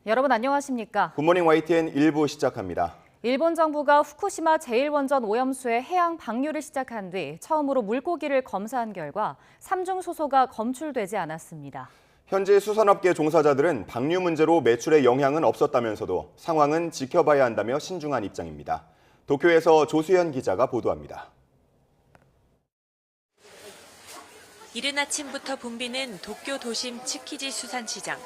여러분 안녕하십니까? 굿모닝 YTN 1부 시작합니다. 일본 정부가 후쿠시마 제1원전 오염수의 해양 방류를 시작한 뒤 처음으로 물고기를 검사한 결과 3중 수소가 검출되지 않았습니다. 현재 수산업계 종사자들은 방류 문제로 매출에 영향은 없었다면서도 상황은 지켜봐야 한다며 신중한 입장입니다. 도쿄에서 조수현 기자가 보도합니다. 이른 아침부터 붐비는 도쿄 도심 츠키지 수산시장.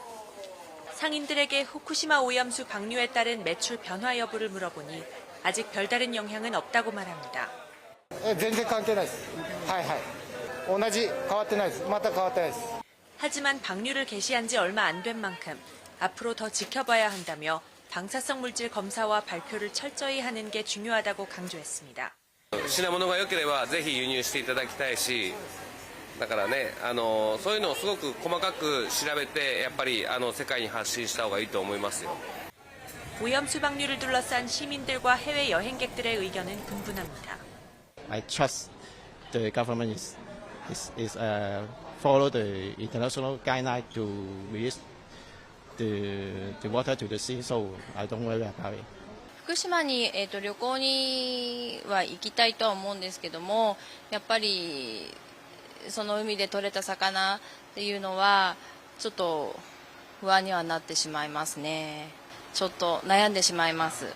상인들에게 후쿠시마 오염수 방류에 따른 매출 변화 여부를 물어보니 아직 별다른 영향은 없다고 말합니다. 全然関係ないです。はいはい。同じ変わってないです。また変わってないです。 하지만 방류를 개시한 지 얼마 안 된 만큼 앞으로 더 지켜봐야 한다며 방사성 물질 검사와 발표를 철저히 하는 게 중요하다고 강조했습니다. 品物が良ければぜひ輸入していただきたいし、だからね、そういうのをすごく細かく調べてやっぱり世界に発信した方がいいと思いますよ. 오염수 방류를 둘러싼 시민들과 해외 여행객들의 의견은 분분합니다. I trust the government is follow the international guideline to release the water to the sea, so I don't worry about it. 福島に、旅行には行きたいとは思うんですけども、やっぱりその海で取れた魚っていうのはちょっと不安にはなってしまいますね。ちょっと悩んでしまいます。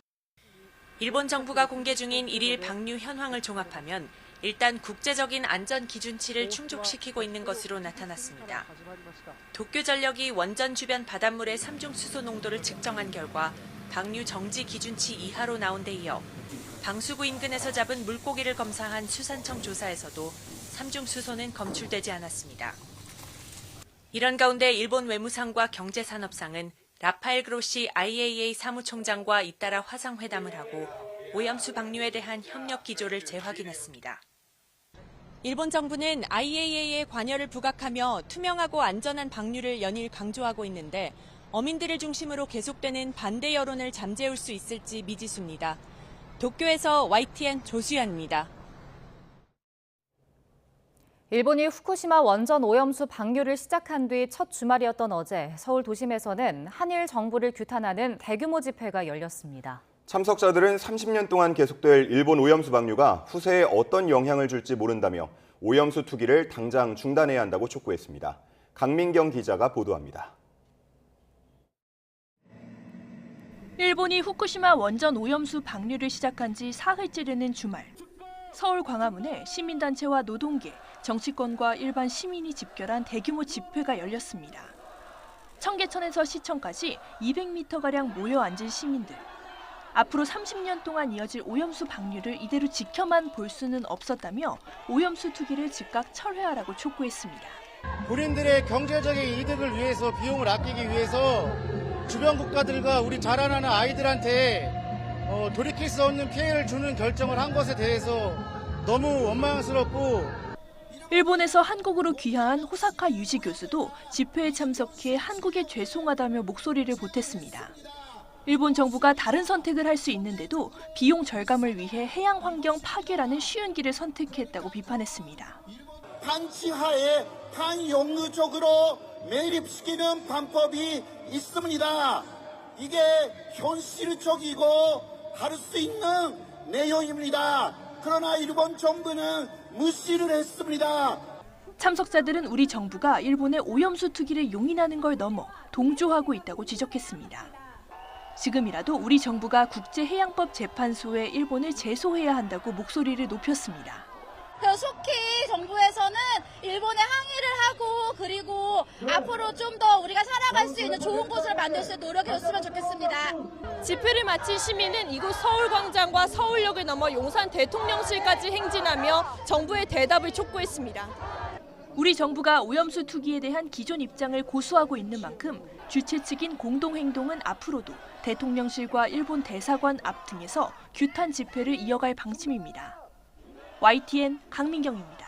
일본 정부가 공개 중인 일일 방류 현황을 종합하면 일단 국제적인 안전 기준치를 충족시키고 있는 것으로 나타났습니다. 도쿄전력이 원전 주변 바닷물의 삼중 수소 농도를 측정한 결과 방류 정지 기준치 이하로 나온 데 이어 방수구 인근에서 잡은 물고기를 검사한 수산청 조사에서도 삼중 수소는 검출되지 않았습니다. 이런 가운데 일본 외무상과 경제산업상은 라파엘 그로시 IAEA 사무총장과 잇따라 화상회담을 하고 오염수 방류에 대한 협력 기조를 재확인했습니다. 일본 정부는 IAEA의 관여를 부각하며 투명하고 안전한 방류를 연일 강조하고 있는데 어민들을 중심으로 계속되는 반대 여론을 잠재울 수 있을지 미지수입니다. 도쿄에서 YTN 조수연입니다. 일본이 후쿠시마 원전 오염수 방류를 시작한 뒤 첫 주말이었던 어제 서울 도심에서는 한일 정부를 규탄하는 대규모 집회가 열렸습니다. 참석자들은 30년 동안 계속될 일본 오염수 방류가 후세에 어떤 영향을 줄지 모른다며 오염수 투기를 당장 중단해야 한다고 촉구했습니다. 강민경 기자가 보도합니다. 일본이 후쿠시마 원전 오염수 방류를 시작한 지 사흘째 되는 주말. 서울 광화문에 시민단체와 노동계, 정치권과 일반 시민이 집결한 대규모 집회가 열렸습니다. 청계천에서 시청까지 200m가량 모여 앉은 시민들. 앞으로 30년 동안 이어질 오염수 방류를 이대로 지켜만 볼 수는 없었다며 오염수 투기를 즉각 철회하라고 촉구했습니다. 본인들의 경제적인 이득을 위해서 비용을 아끼기 위해서 주변 국가들과 우리 자라나는 아이들한테 돌이킬 수 없는 피해를 주는 결정을 한 것에 대해서 너무 원망스럽고 일본에서 한국으로 귀화한 호사카 유지 교수도 집회에 참석해 한국에 죄송하다며 목소리를 보탰습니다. 일본 정부가 다른 선택을 할 수 있는데도 비용 절감을 위해 해양 환경 파괴라는 쉬운 길을 선택했다고 비판했습니다. 반치하에 반용루적으로 매립시키는 방법이 있습니다. 이게 현실적이고 할 수 있는 내용입니다. 그러나 일본 정부는 무시를 했습니다. 참석자들은 우리 정부가 일본의 오염수 투기를 용인하는 걸 넘어 동조하고 있다고 지적했습니다. 지금이라도 우리 정부가 국제해양법 재판소에 일본을 제소해야 한다고 목소리를 높였습니다. 속히 정부에서는 일본에 항의를 하고 그리고 앞으로 좀 더 우리가 살아갈 수 있는 좋은 곳을 만들 수 있는 노력해줬으면 좋겠습니다. 집회를 마친 시민은 이곳 서울광장과 서울역을 넘어 용산 대통령실까지 행진하며 정부의 대답을 촉구했습니다. 우리 정부가 오염수 투기에 대한 기존 입장을 고수하고 있는 만큼 주최 측인 공동행동은 앞으로도 대통령실과 일본 대사관 앞 등에서 규탄 집회를 이어갈 방침입니다. YTN 강민경입니다.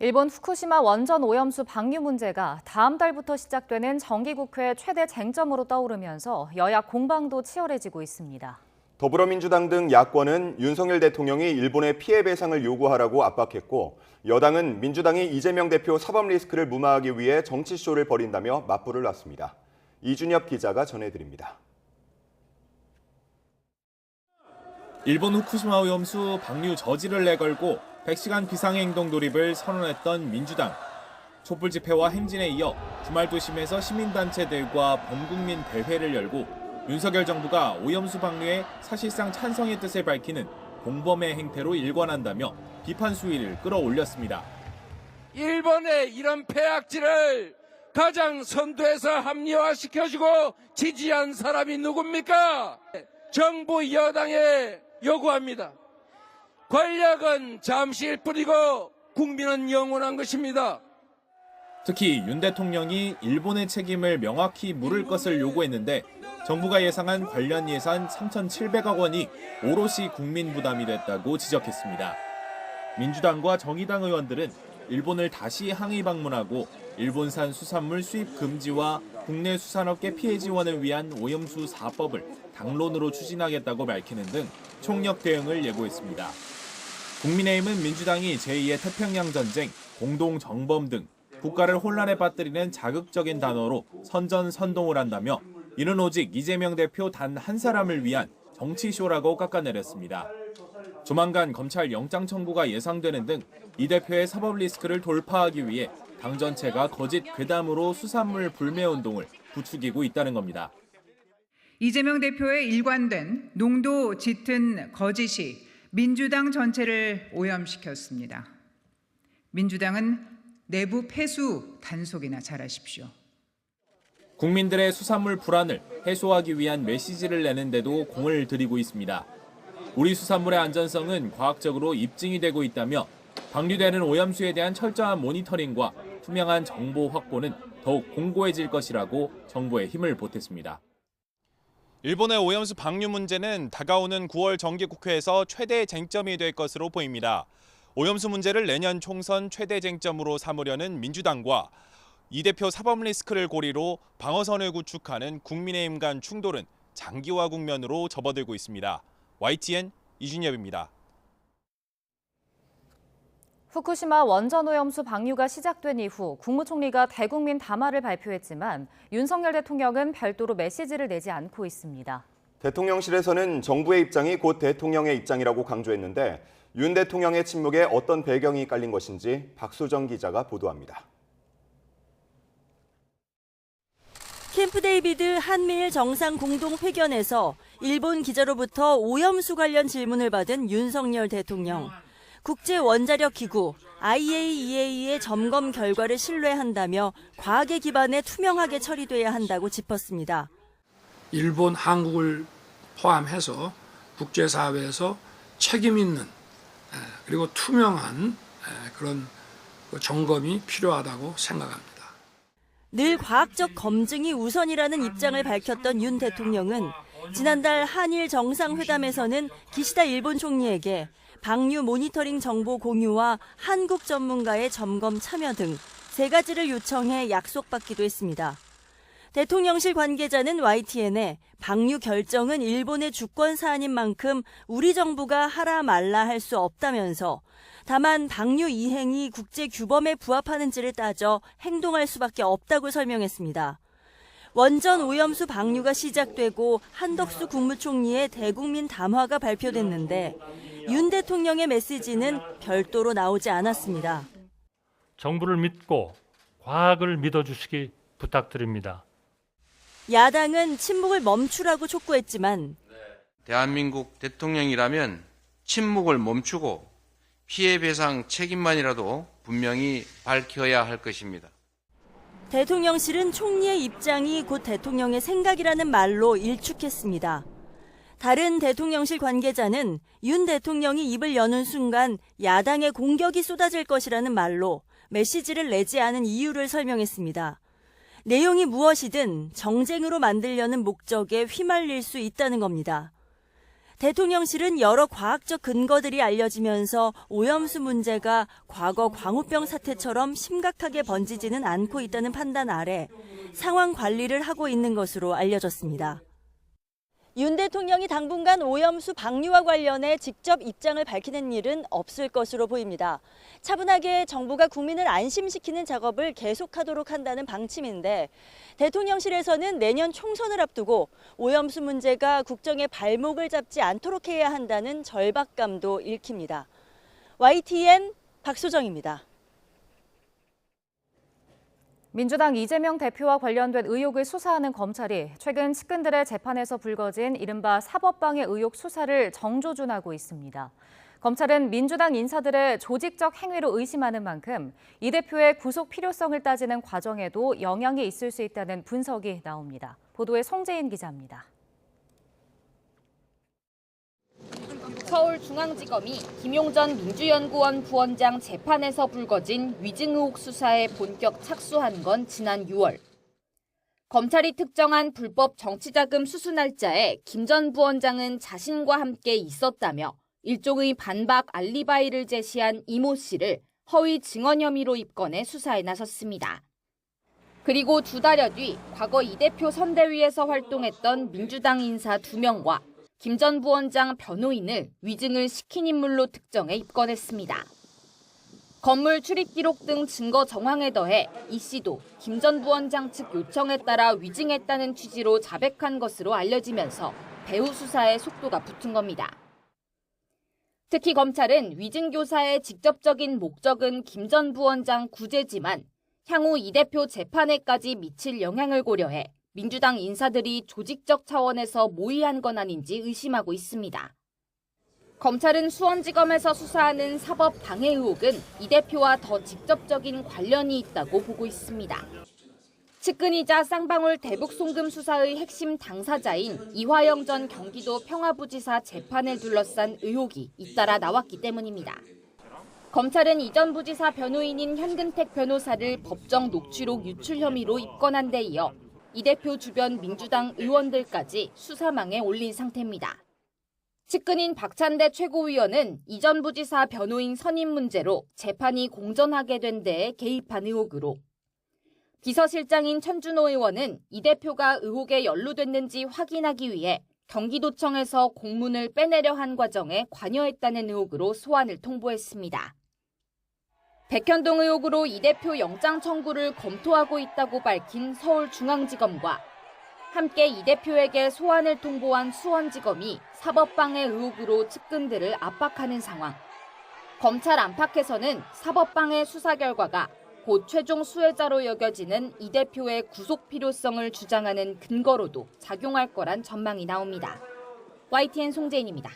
일본 후쿠시마 원전 오염수 방류 문제가 다음 달부터 시작되는 정기국회 최대 쟁점으로 떠오르면서 여야 공방도 치열해지고 있습니다. 더불어민주당 등 야권은 윤석열 대통령이 일본에 피해 배상을 요구하라고 압박했고 여당은 민주당이 이재명 대표 사법 리스크를 무마하기 위해 정치쇼를 벌인다며 맞불을 놨습니다. 이준엽 기자가 전해드립니다. 일본 후쿠시마 오염수 방류 저지를 내걸고 100시간 비상행동 돌입을 선언했던 민주당. 촛불 집회와 행진에 이어 주말 도심에서 시민단체들과 범국민 대회를 열고 윤석열 정부가 오염수 방류에 사실상 찬성의 뜻을 밝히는 공범의 행태로 일관한다며 비판 수위를 끌어올렸습니다. 일본의 이런 폐악질을 가장 선두에서 합리화시켜주고 지지한 사람이 누굽니까? 정부 여당에 요구합니다. 권력은 잠시일 뿐이고 국민은 영원한 것입니다. 특히 윤 대통령이 일본의 책임을 명확히 물을 것을 요구했는데 정부가 예상한 관련 예산 3,700억 원이 오롯이 국민 부담이 됐다고 지적했습니다. 민주당과 정의당 의원들은 일본을 다시 항의 방문하고 일본산 수산물 수입 금지와 국내 수산업계 피해 지원을 위한 오염수 4법을 당론으로 추진하겠다고 밝히는 등 총력 대응을 예고했습니다. 국민의힘은 민주당이 제2의 태평양 전쟁, 공동 정범 등 국가를 혼란에 빠뜨리는 자극적인 단어로 선전선동을 한다며 이는 오직 이재명 대표 단 한 사람을 위한 정치쇼라고 깎아내렸습니다. 조만간 검찰 영장 청구가 예상되는 등 이 대표의 사법 리스크를 돌파하기 위해 당 전체가 거짓 괴담으로 수산물 불매 운동을 부추기고 있다는 겁니다. 이재명 대표의 일관된 농도 짙은 거짓이 민주당 전체를 오염시켰습니다. 민주당은 내부 폐수 단속이나 잘하십시오. 국민들의 수산물 불안을 해소하기 위한 메시지를 내는데도 공을 들이고 있습니다. 우리 수산물의 안전성은 과학적으로 입증이 되고 있다며 방류되는 오염수에 대한 철저한 모니터링과 투명한 정보 확보는 더욱 공고해질 것이라고 정부에 힘을 보탰습니다. 일본의 오염수 방류 문제는 다가오는 9월 정기국회에서 최대 쟁점이 될 것으로 보입니다. 오염수 문제를 내년 총선 최대 쟁점으로 삼으려는 민주당과 이 대표 사법 리스크를 고리로 방어선을 구축하는 국민의힘 간 충돌은 장기화 국면으로 접어들고 있습니다. YTN 이준엽입니다. 후쿠시마 원전 오염수 방류가 시작된 이후 국무총리가 대국민 담화를 발표했지만 윤석열 대통령은 별도로 메시지를 내지 않고 있습니다. 대통령실에서는 정부의 입장이 곧 대통령의 입장이라고 강조했는데 윤 대통령의 침묵에 어떤 배경이 깔린 것인지 박수정 기자가 보도합니다. 캠프 데이비드 한미일 정상 공동회견에서 일본 기자로부터 오염수 관련 질문을 받은 윤석열 대통령. 국제원자력기구 IAEA의 점검 결과를 신뢰한다며 과학에 기반해 투명하게 처리돼야 한다고 짚었습니다. 일본, 한국을 포함해서 국제사회에서 책임 있는 그리고 투명한 그런 점검이 필요하다고 생각합니다. 늘 과학적 검증이 우선이라는 입장을 밝혔던 윤 대통령은 지난달 한일 정상회담에서는 기시다 일본 총리에게 방류 모니터링 정보 공유와 한국 전문가의 점검 참여 등 3가지를 요청해 약속받기도 했습니다. 대통령실 관계자는 YTN에 방류 결정은 일본의 주권 사안인 만큼 우리 정부가 하라 말라 할 수 없다면서 다만 방류 이행이 국제 규범에 부합하는지를 따져 행동할 수밖에 없다고 설명했습니다. 원전 오염수 방류가 시작되고 한덕수 국무총리의 대국민 담화가 발표됐는데 윤 대통령의 메시지는 별도로 나오지 않았습니다. 정부를 믿고 과학을 믿어주시기 부탁드립니다. 야당은 침묵을 멈추라고 촉구했지만 대한민국 대통령이라면 침묵을 멈추고 피해 배상 책임만이라도 분명히 밝혀야 할 것입니다. 대통령실은 총리의 입장이 곧 대통령의 생각이라는 말로 일축했습니다. 다른 대통령실 관계자는 윤 대통령이 입을 여는 순간 야당의 공격이 쏟아질 것이라는 말로 메시지를 내지 않은 이유를 설명했습니다. 내용이 무엇이든 정쟁으로 만들려는 목적에 휘말릴 수 있다는 겁니다. 대통령실은 여러 과학적 근거들이 알려지면서 오염수 문제가 과거 광우병 사태처럼 심각하게 번지지는 않고 있다는 판단 아래 상황 관리를 하고 있는 것으로 알려졌습니다. 윤 대통령이 당분간 오염수 방류와 관련해 직접 입장을 밝히는 일은 없을 것으로 보입니다. 차분하게 정부가 국민을 안심시키는 작업을 계속하도록 한다는 방침인데 대통령실에서는 내년 총선을 앞두고 오염수 문제가 국정의 발목을 잡지 않도록 해야 한다는 절박감도 읽힙니다. YTN 박소정입니다. 민주당 이재명 대표와 관련된 의혹을 수사하는 검찰이 최근 측근들의 재판에서 불거진 이른바 사법방해 의혹 수사를 정조준하고 있습니다. 검찰은 민주당 인사들의 조직적 행위로 의심하는 만큼 이 대표의 구속 필요성을 따지는 과정에도 영향이 있을 수 있다는 분석이 나옵니다. 보도에 송재인 기자입니다. 서울중앙지검이 김용전 민주연구원 부원장 재판에서 불거진 위증 의혹 수사에 본격 착수한 건 지난 6월. 검찰이 특정한 불법 정치자금 수수 날짜에 김 전 부원장은 자신과 함께 있었다며 일종의 반박 알리바이를 제시한 이모 씨를 허위 증언 혐의로 입건해 수사에 나섰습니다. 그리고 2달여 뒤 과거 이 대표 선대위에서 활동했던 민주당 인사 2명과 김 전 부원장 변호인을 위증을 시킨 인물로 특정해 입건했습니다. 건물 출입 기록 등 증거 정황에 더해 이 씨도 김 전 부원장 측 요청에 따라 위증했다는 취지로 자백한 것으로 알려지면서 배후 수사에 속도가 붙은 겁니다. 특히 검찰은 위증 교사의 직접적인 목적은 김 전 부원장 구제지만 향후 이 대표 재판에까지 미칠 영향을 고려해 민주당 인사들이 조직적 차원에서 모의한 건 아닌지 의심하고 있습니다. 검찰은 수원지검에서 수사하는 사법 방해 의혹은 이 대표와 더 직접적인 관련이 있다고 보고 있습니다. 측근이자 쌍방울 대북 송금 수사의 핵심 당사자인 이화영 전 경기도 평화부지사 재판을 둘러싼 의혹이 잇따라 나왔기 때문입니다. 검찰은 이 전 부지사 변호인인 현근택 변호사를 법정 녹취록 유출 혐의로 입건한 데 이어 이 대표 주변 민주당 의원들까지 수사망에 올린 상태입니다. 측근인 박찬대 최고위원은 이 전 부지사 변호인 선임 문제로 재판이 공전하게 된 데에 개입한 의혹으로, 비서실장인 천준호 의원은 이 대표가 의혹에 연루됐는지 확인하기 위해 경기도청에서 공문을 빼내려 한 과정에 관여했다는 의혹으로 소환을 통보했습니다. 백현동 의혹으로 이 대표 영장 청구를 검토하고 있다고 밝힌 서울중앙지검과 함께 이 대표에게 소환을 통보한 수원지검이 사법방해 의혹으로 측근들을 압박하는 상황. 검찰 안팎에서는 사법방해 수사 결과가 곧 최종 수혜자로 여겨지는 이 대표의 구속 필요성을 주장하는 근거로도 작용할 거란 전망이 나옵니다. YTN 송재인입니다.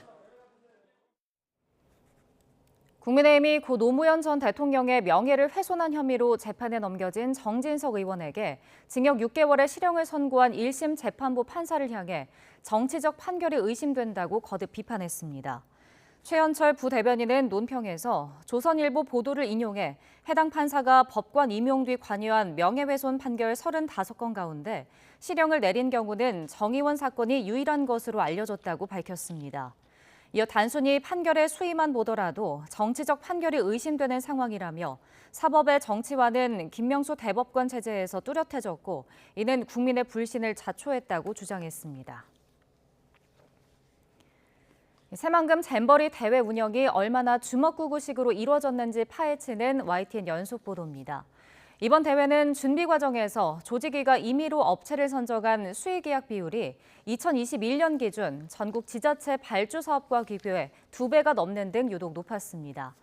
국민의힘이 고 노무현 전 대통령의 명예를 훼손한 혐의로 재판에 넘겨진 정진석 의원에게 징역 6개월의 실형을 선고한 1심 재판부 판사를 향해 정치적 판결이 의심된다고 거듭 비판했습니다. 최현철 부대변인은 논평에서 조선일보 보도를 인용해 해당 판사가 법관 임용 뒤 관여한 명예훼손 판결 35건 가운데 실형을 내린 경우는 정의원 사건이 유일한 것으로 알려졌다고 밝혔습니다. 이어 단순히 판결의 수위만 보더라도 정치적 판결이 의심되는 상황이라며 사법의 정치화는 김명수 대법관 체제에서 뚜렷해졌고 이는 국민의 불신을 자초했다고 주장했습니다. 새만금 잼버리 대회 운영이 얼마나 주먹구구식으로 이루어졌는지 파헤치는 YTN 연속 보도입니다. 이번 대회는 준비 과정에서 조직위가 임의로 업체를 선정한 수의계약 비율이 2021년 기준 전국 지자체 발주 사업과 비교해 2배가 넘는 등 유독 높았습니다.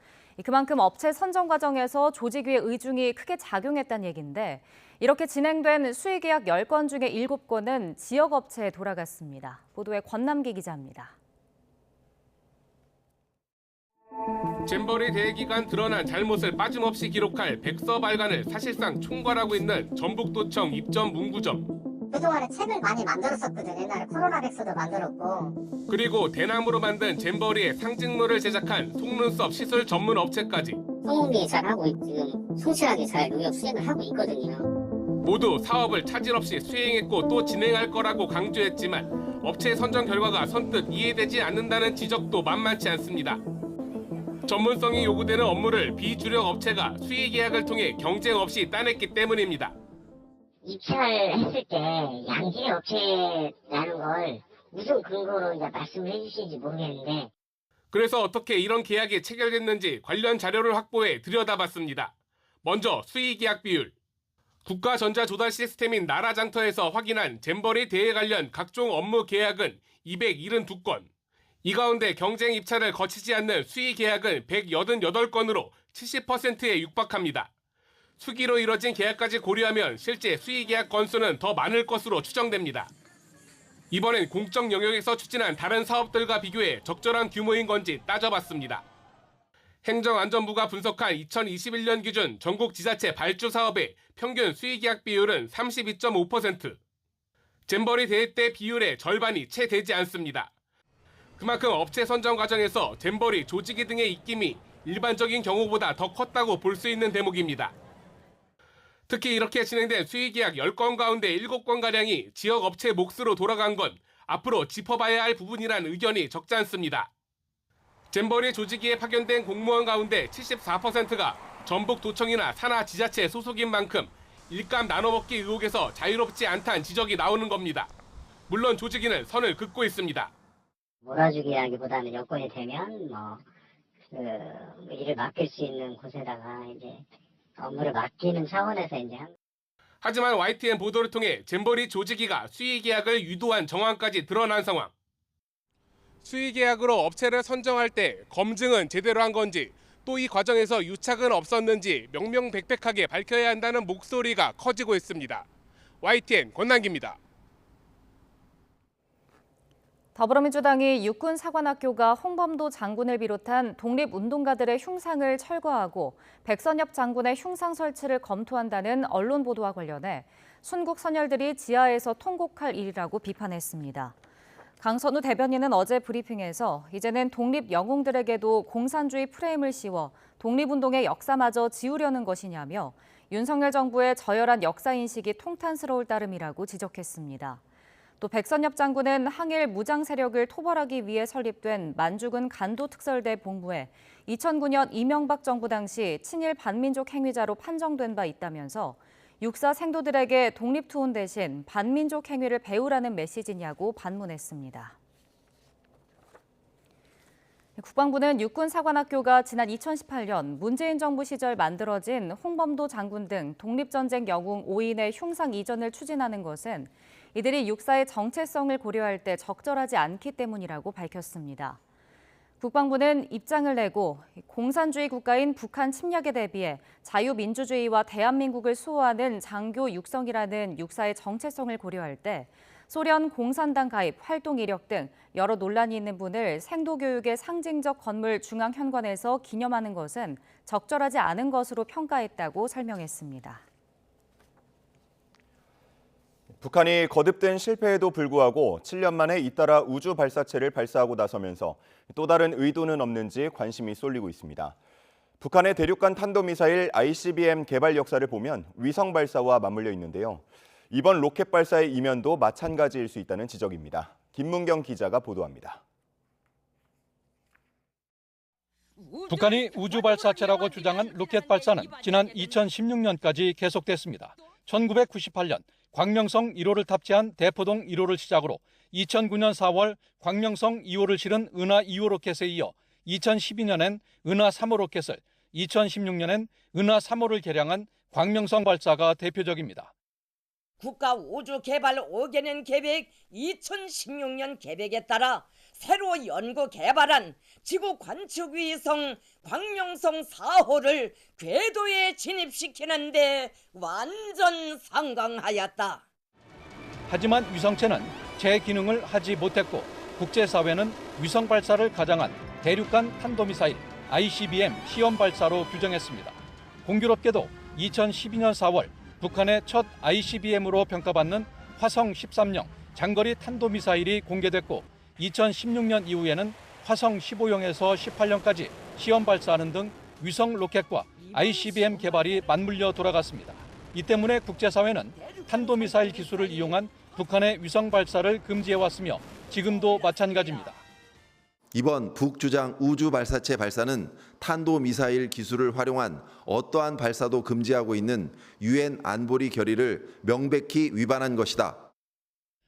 그만큼 업체 선정 과정에서 조직위의 의중이 크게 작용했다는 얘기인데 이렇게 진행된 수의계약 10건 중에 7건은 지역업체에 돌아갔습니다. 보도에 권남기 기자입니다. 잼버리 대회 기간 드러난 잘못을 빠짐없이 기록할 백서 발간을 사실상 총괄하고 있는 전북도청 입점 문구점. 그동안에 책을 많이 만들었었거든. 옛날에 코로나 백서도 만들었고. 그리고 대나무로 만든 잼버리의 상징물을 제작한 속눈썹 시술 전문 업체까지. 성공리 잘하고 지금 성실하게 잘 농협 수행을 하고 있거든요. 모두 사업을 차질 없이 수행했고 또 진행할 거라고 강조했지만 업체 선정 결과가 선뜻 이해되지 않는다는 지적도 만만치 않습니다. 전문성이 요구되는 업무를 비주력 업체가 수의 계약을 통해 경쟁 없이 따냈기 때문입니다. 입찰을 했을 때 양질의 업체라는 걸 무슨 근거로 이제 말씀을 해주시는지 모르겠는데. 그래서 어떻게 이런 계약이 체결됐는지 관련 자료를 확보해 들여다봤습니다. 먼저 수의계약 비율. 국가전자조달 시스템인 나라장터에서 확인한 잼버리 대회 관련 각종 업무 계약은 272건. 이 가운데 경쟁 입찰을 거치지 않는 수의계약은 188건으로 70%에 육박합니다. 수기로 이뤄진 계약까지 고려하면 실제 수의계약 건수는 더 많을 것으로 추정됩니다. 이번엔 공적 영역에서 추진한 다른 사업들과 비교해 적절한 규모인 건지 따져봤습니다. 행정안전부가 분석한 2021년 기준 전국 지자체 발주 사업의 평균 수의계약 비율은 32.5%. 잼버리 대회 때 비율의 절반이 채 되지 않습니다. 그만큼 업체 선정 과정에서 잼버리 조직이 등의 입김이 일반적인 경우보다 더 컸다고 볼 수 있는 대목입니다. 특히 이렇게 진행된 수의계약 10건 가운데 7건가량이 지역 업체 몫으로 돌아간 건 앞으로 짚어봐야 할 부분이란 의견이 적지 않습니다. 잼버리 조직위에 파견된 공무원 가운데 74%가 전북도청이나 산하 지자체 소속인 만큼 일감 나눠먹기 의혹에서 자유롭지 않다는 지적이 나오는 겁니다. 물론 조직위는 선을 긋고 있습니다. 몰아주기라기보다는 여건이 되면 일을 맡길 수 있는 곳에다가 이제 업무를 맡기는 차원에서 이제 하지만 YTN 보도를 통해 잼버리 조직위가 수의계약을 유도한 정황까지 드러난 상황. 수의계약으로 업체를 선정할 때 검증은 제대로 한 건지 또 이 과정에서 유착은 없었는지 명명백백하게 밝혀야 한다는 목소리가 커지고 있습니다. YTN 권남기입니다. 더불어민주당이 육군사관학교가 홍범도 장군을 비롯한 독립운동가들의 흉상을 철거하고 백선엽 장군의 흉상 설치를 검토한다는 언론 보도와 관련해 순국 선열들이 지하에서 통곡할 일이라고 비판했습니다. 강선우 대변인은 어제 브리핑에서 이제는 독립 영웅들에게도 공산주의 프레임을 씌워 독립운동의 역사마저 지우려는 것이냐며 윤석열 정부의 저열한 역사인식이 통탄스러울 따름이라고 지적했습니다. 또 백선엽 장군은 항일 무장 세력을 토벌하기 위해 설립된 만주군 간도특설대 본부에 2009년 이명박 정부 당시 친일 반민족 행위자로 판정된 바 있다면서 육사 생도들에게 독립투혼 대신 반민족 행위를 배우라는 메시지냐고 반문했습니다. 국방부는 육군사관학교가 지난 2018년 문재인 정부 시절 만들어진 홍범도 장군 등 독립전쟁 영웅 5인의 흉상 이전을 추진하는 것은 이들이 육사의 정체성을 고려할 때 적절하지 않기 때문이라고 밝혔습니다. 국방부는 입장을 내고 공산주의 국가인 북한 침략에 대비해 자유민주주의와 대한민국을 수호하는 장교 육성이라는 육사의 정체성을 고려할 때 소련 공산당 가입, 활동 이력 등 여러 논란이 있는 분을 생도교육의 상징적 건물 중앙현관에서 기념하는 것은 적절하지 않은 것으로 평가했다고 설명했습니다. 북한이 거듭된 실패에도 불구하고 7년 만에 잇따라 우주 발사체를 발사하고 나서면서 또 다른 의도는 없는지 관심이 쏠리고 있습니다. 북한의 대륙간 탄도미사일 ICBM 개발 역사를 보면 위성 발사와 맞물려 있는데요. 이번 로켓 발사의 이면도 마찬가지일 수 있다는 지적입니다. 김문경 기자가 보도합니다. 북한이 우주 발사체라고 주장한 로켓 발사는 지난 2016년까지 계속됐습니다. 1998년 광명성 1호를 탑재한 대포동 1호를 시작으로 2009년 4월 광명성 2호를 실은 은하 2호 로켓에 이어 2012년엔 은하 3호 로켓을, 2016년엔 은하 3호를 개량한 광명성 발사가 대표적입니다. 국가 우주 개발 5개년 계획 2016년 계획에 따라 새로 연구 개발한 지구 관측 위성 광명성 4호를 궤도에 진입시키는 데 완전 성공하였다. 하지만 위성체는 제 기능을 하지 못했고 국제사회는 위성 발사를 가장한 대륙간 탄도미사일 ICBM 시험 발사로 규정했습니다. 공교롭게도 2012년 4월 북한의 첫 ICBM으로 평가받는 화성 13형 장거리 탄도미사일이 공개됐고 2016년 이후에는 화성 15형에서 18형까지 시험 발사하는 등 위성 로켓과 ICBM 개발이 맞물려 돌아갔습니다. 이 때문에 국제사회는 탄도미사일 기술을 이용한 북한의 위성 발사를 금지해왔으며 지금도 마찬가지입니다. 이번 북주장 우주 발사체 발사는 탄도미사일 기술을 활용한 어떠한 발사도 금지하고 있는 유엔 안보리 결의를 명백히 위반한 것이다.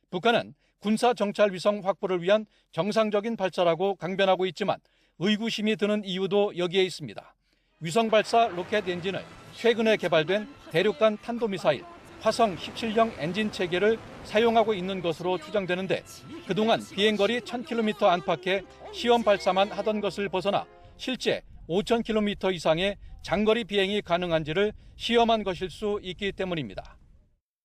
북한은 군사 정찰 위성 확보를 위한 정상적인 발사라고 강변하고 있지만 의구심이 드는 이유도 여기에 있습니다. 위성 발사 로켓 엔진을 최근에 개발된 대륙간 탄도미사일 화성 17형 엔진 체계를 사용하고 있는 것으로 추정되는데 그동안 비행거리 1000km 안팎의 시험 발사만 하던 것을 벗어나 실제 5000km 이상의 장거리 비행이 가능한지를 시험한 것일 수 있기 때문입니다.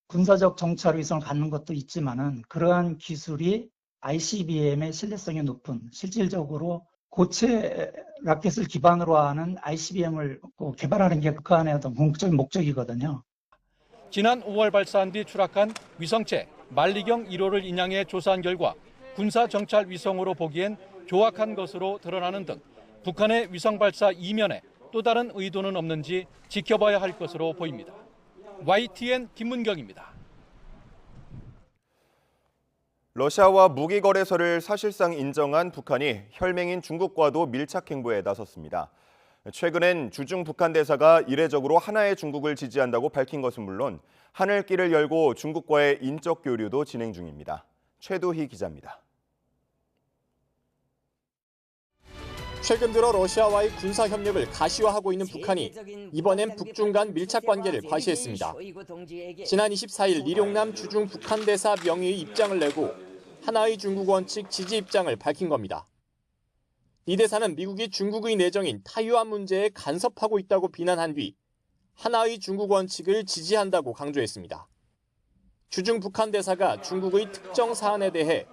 군사적 정찰 위성을 갖는 것도 있지만은 그러한 기술이 ICBM의 신뢰성이 높은 실질적으로 고체 라켓을 기반으로 하는 ICBM을 개발하는 게 북한의 어떤 궁극적인 목적이거든요. 지난 5월 발사한 뒤 추락한 위성체 만리경 1호를 인양해 조사한 결과 군사 정찰 위성으로 보기엔 조악한 것으로 드러나는 등 북한의 위성 발사 이면에 또 다른 의도는 없는지 지켜봐야 할 것으로 보입니다. YTN 김문경입니다. 러시아와 무기 거래서를 사실상 인정한 북한이 혈맹인 중국과도 밀착 행보에 나섰습니다. 최근엔 주중 북한 대사가 이례적으로 하나의 중국을 지지한다고 밝힌 것은 물론 하늘길을 열고 중국과의 인적 교류도 진행 중입니다. 최도희 기자입니다. 최근 들어 러시아와의 군사 협력을 가시화하고 있는 북한이 이번엔 북중 간 밀착 관계를 과시했습니다. 지난 24일 리룡남 주중 북한 대사 명의의 입장을 내고 하나의 중국 원칙 지지 입장을 밝힌 겁니다. 이 대사는 미국이 중국의 내정인 타이완 문제에 간섭하고 있다고 비난한 뒤 하나의 중국 원칙을 지지한다고 강조했습니다. 주중 북한 대사가 중국의 특정 사안에 대해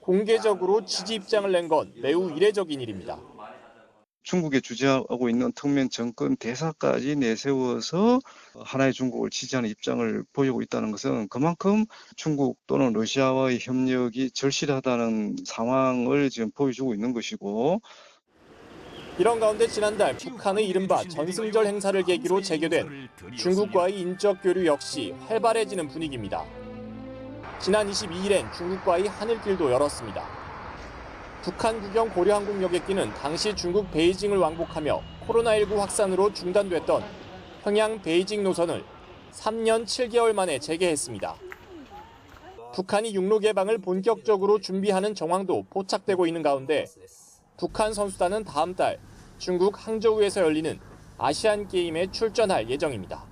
공개적으로 지지 입장을 낸 건 매우 이례적인 일입니다. 중국에 주재하고 있는 특명 정권 대사까지 내세워서 하나의 중국을 지지하는 입장을 보이고 있다는 것은 그만큼 중국 또는 러시아와의 협력이 절실하다는 상황을 지금 보여주고 있는 것이고, 이런 가운데 지난달 북한의 이른바 전승절 행사를 계기로 재개된 중국과의 인적 교류 역시 활발해지는 분위기입니다. 지난 22일엔 중국과의 하늘길도 열었습니다. 북한 국영 고려항공역에 끼는 당시 중국 베이징을 왕복하며 코로나19 확산으로 중단됐던 평양 베이징 노선을 3년 7개월 만에 재개했습니다. 북한이 육로 개방을 본격적으로 준비하는 정황도 포착되고 있는 가운데 북한 선수단은 다음 달 중국 항저우에서 열리는 아시안 게임에 출전할 예정입니다.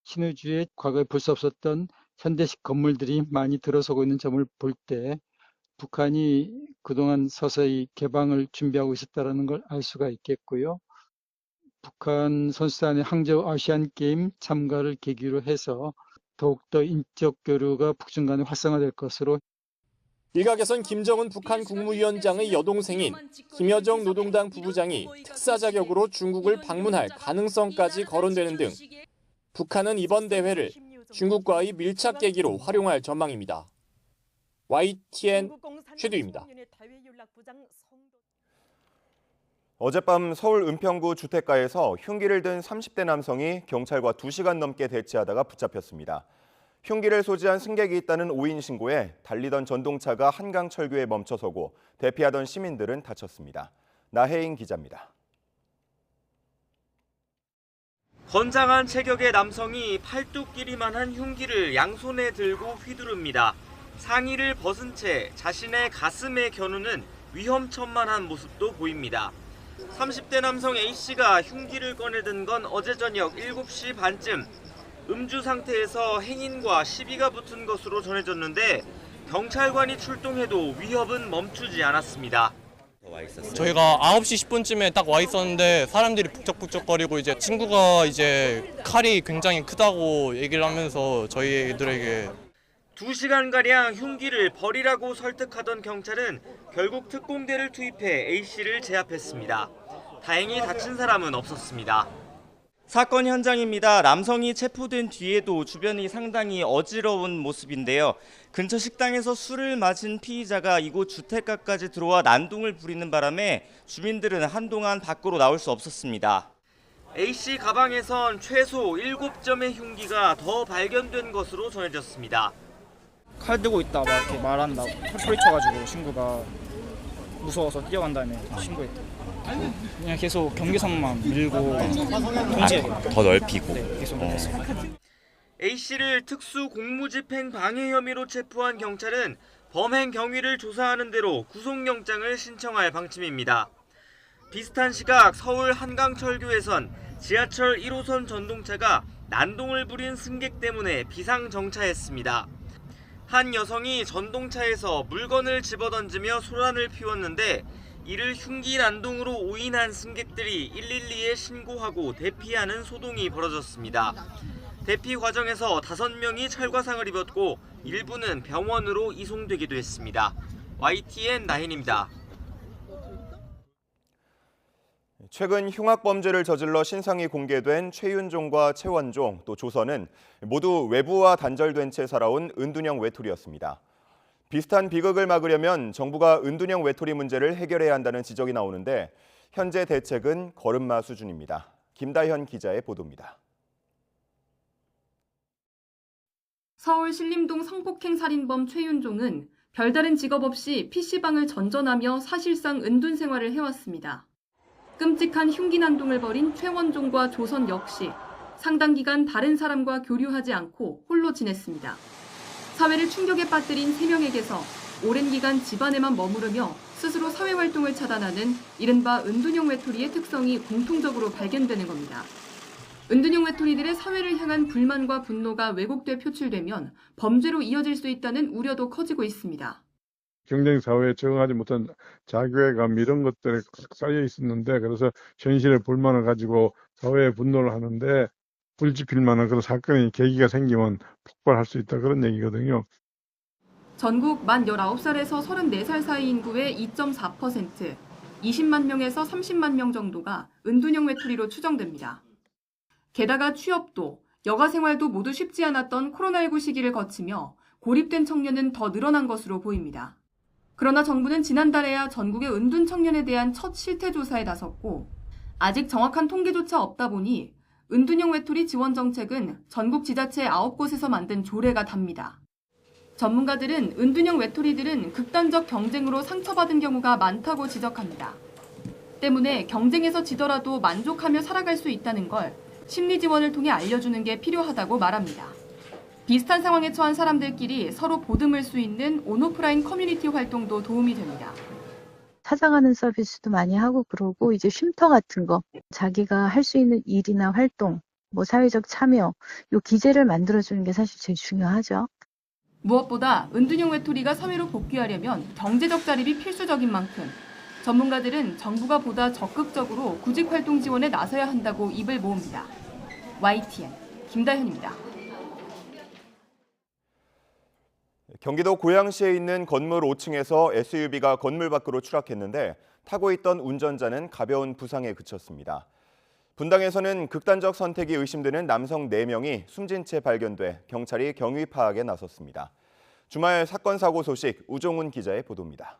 신의주에 과거에 볼 수 없었던 현대식 건물들이 많이 들어서고 있는 점을 볼 때 북한이 그동안 서서히 개방을 준비하고 있었다는 걸 알 수가 있겠고요. 북한 선수단의 항저우 아시안 게임 참가를 계기로 해서 더욱더 인적 교류가 북중 간에 활성화될 것으로. 일각에선 김정은 북한 국무위원장의 여동생인 김여정 노동당 부부장이 특사 자격으로 중국을 방문할 가능성까지 거론되는 등 북한은 이번 대회를 중국과의 밀착 계기로 활용할 전망입니다. YTN 최두입니다. 어젯밤 서울 은평구 주택가에서 흉기를 든 30대 남성이 경찰과 2시간 넘게 대치하다가 붙잡혔습니다. 흉기를 소지한 승객이 있다는 오인 신고에 달리던 전동차가 한강철교에 멈춰서고 대피하던 시민들은 다쳤습니다. 나혜인 기자입니다. 건장한 체격의 남성이 팔뚝길이만한 흉기를 양손에 들고 휘두릅니다. 상의를 벗은 채 자신의 가슴에 겨누는 위험천만한 모습도 보입니다. 30대 남성 A씨가 흉기를 꺼내든 건 어제 저녁 7시 반쯤. 음주 상태에서 행인과 시비가 붙은 것으로 전해졌는데 경찰관이 출동해도 위협은 멈추지 않았습니다. 저희가 9시 10분쯤에 딱 와 있었는데 사람들이 북적북적거리고 이제 친구가 이제 칼이 굉장히 크다고 얘기를 하면서 저희들에게 2시간가량 흉기를 버리라고 설득하던 경찰은 결국 특공대를 투입해 A씨를 제압했습니다. 다행히 다친 사람은 없었습니다. 사건 현장입니다. 남성이 체포된 뒤에도 주변이 상당히 어지러운 모습인데요. 근처 식당에서 술을 마신 피의자가 이곳 주택가까지 들어와 난동을 부리는 바람에 주민들은 한동안 밖으로 나올 수 없었습니다. A씨 가방에선 최소 7점의 흉기가 더 발견된 것으로 전해졌습니다. 칼 들고 있다 막 이렇게 말한다고 소리 쳐가지고 친구가 무서워서 뛰어간 다음에 신고했다. 그냥 계속 경계선만 밀고 더 넓히고. 네, 계속 넓혔어요. A씨를 특수 공무집행 방해 혐의로 체포한 경찰은 범행 경위를 조사하는 대로 구속영장을 신청할 방침입니다. 비슷한 시각 서울 한강철교에선 지하철 1호선 전동차가 난동을 부린 승객 때문에 비상정차했습니다. 한 여성이 전동차에서 물건을 집어던지며 소란을 피웠는데 이를 흉기 난동으로 오인한 승객들이 112에 신고하고 대피하는 소동이 벌어졌습니다. 대피 과정에서 5명이 철과상을 입었고 일부는 병원으로 이송되기도 했습니다. YTN 나인입니다. 최근 흉악범죄를 저질러 신상이 공개된 최윤종과 최원종, 또 조선은 모두 외부와 단절된 채 살아온 은둔형 외톨이였습니다. 비슷한 비극을 막으려면 정부가 은둔형 외톨이 문제를 해결해야 한다는 지적이 나오는데 현재 대책은 걸음마 수준입니다. 김다현 기자의 보도입니다. 서울 신림동 성폭행 살인범 최윤종은 별다른 직업 없이 PC방을 전전하며 사실상 은둔 생활을 해왔습니다. 끔찍한 흉기 난동을 벌인 최원종과 조선 역시 상당 기간 다른 사람과 교류하지 않고 홀로 지냈습니다. 사회를 충격에 빠뜨린 3명에게서 오랜 기간 집안에만 머무르며 스스로 사회활동을 차단하는 이른바 은둔형 외톨이의 특성이 공통적으로 발견되는 겁니다. 은둔형 외톨이들의 사회를 향한 불만과 분노가 왜곡돼 표출되면 범죄로 이어질 수 있다는 우려도 커지고 있습니다. 경쟁사회에 적응하지 못한 자괴감 이런 것들이 쌓여 있었는데 그래서 현실의 불만을 가지고 사회에 분노를 하는데 불지필 만한 그런 사건이 계기가 생기면 폭발할 수 있다 그런 얘기거든요. 전국 만 19살에서 34살 사이 인구의 2.4%, 20만 명에서 30만 명 정도가 은둔형 외톨이로 추정됩니다. 게다가 취업도, 여가 생활도 모두 쉽지 않았던 코로나19 시기를 거치며 고립된 청년은 더 늘어난 것으로 보입니다. 그러나 정부는 지난달에야 전국의 은둔 청년에 대한 첫 실태 조사에 나섰고 아직 정확한 통계조차 없다 보니 은둔형 외톨이 지원 정책은 전국 지자체 9곳에서 만든 조례가 답니다. 전문가들은 은둔형 외톨이들은 극단적 경쟁으로 상처받은 경우가 많다고 지적합니다. 때문에 경쟁에서 지더라도 만족하며 살아갈 수 있다는 걸 심리 지원을 통해 알려주는 게 필요하다고 말합니다. 비슷한 상황에 처한 사람들끼리 서로 보듬을 수 있는 온오프라인 커뮤니티 활동도 도움이 됩니다. 찾아가는 서비스도 많이 하고 그러고 이제 쉼터 같은 거 자기가 할 수 있는 일이나 활동, 사회적 참여 요 기제를 만들어주는 게 사실 제일 중요하죠. 무엇보다 은둔형 외톨이가 사회로 복귀하려면 경제적 자립이 필수적인 만큼 전문가들은 정부가 보다 적극적으로 구직활동 지원에 나서야 한다고 입을 모읍니다. YTN 김다현입니다. 경기도 고양시에 있는 건물 5층에서 SUV가 건물 밖으로 추락했는데 타고 있던 운전자는 가벼운 부상에 그쳤습니다. 분당에서는 극단적 선택이 의심되는 남성 4명이 숨진 채 발견돼 경찰이 경위 파악에 나섰습니다. 주말 사건 사고 소식 우종훈 기자의 보도입니다.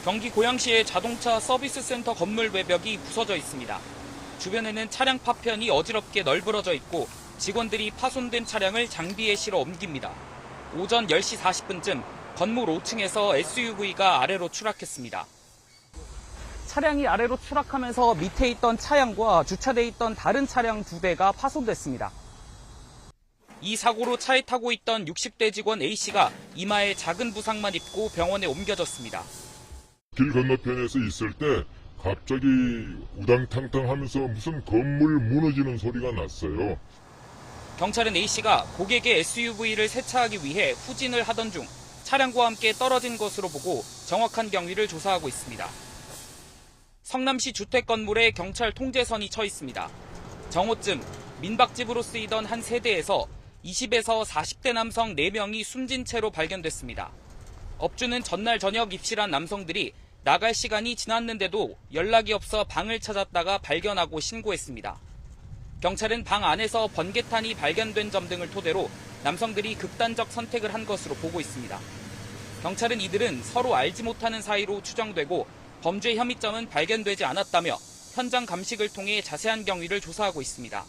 경기 고양시의 자동차 서비스 센터 건물 외벽이 부서져 있습니다. 주변에는 차량 파편이 어지럽게 널브러져 있고 직원들이 파손된 차량을 장비에 실어 옮깁니다. 오전 10시 40분쯤 건물 5층에서 SUV가 아래로 추락했습니다. 차량이 아래로 추락하면서 밑에 있던 차량과 주차돼 있던 다른 차량 2대가 파손됐습니다. 이 사고로 차에 타고 있던 60대 직원 A씨가 이마에 작은 부상만 입고 병원에 옮겨졌습니다. 길 건너편에서 있을 때 갑자기 우당탕탕 하면서 무슨 건물 무너지는 소리가 났어요. 경찰은 A씨가 고객의 SUV를 세차하기 위해 후진을 하던 중 차량과 함께 떨어진 것으로 보고 정확한 경위를 조사하고 있습니다. 성남시 주택 건물에 경찰 통제선이 쳐 있습니다. 정오쯤 민박집으로 쓰이던 한 세대에서 20에서 40대 남성 4명이 숨진 채로 발견됐습니다. 업주는 전날 저녁 입실한 남성들이 나갈 시간이 지났는데도 연락이 없어 방을 찾았다가 발견하고 신고했습니다. 경찰은 방 안에서 번개탄이 발견된 점 등을 토대로 남성들이 극단적 선택을 한 것으로 보고 있습니다. 경찰은 이들은 서로 알지 못하는 사이로 추정되고 범죄 혐의점은 발견되지 않았다며 현장 감식을 통해 자세한 경위를 조사하고 있습니다.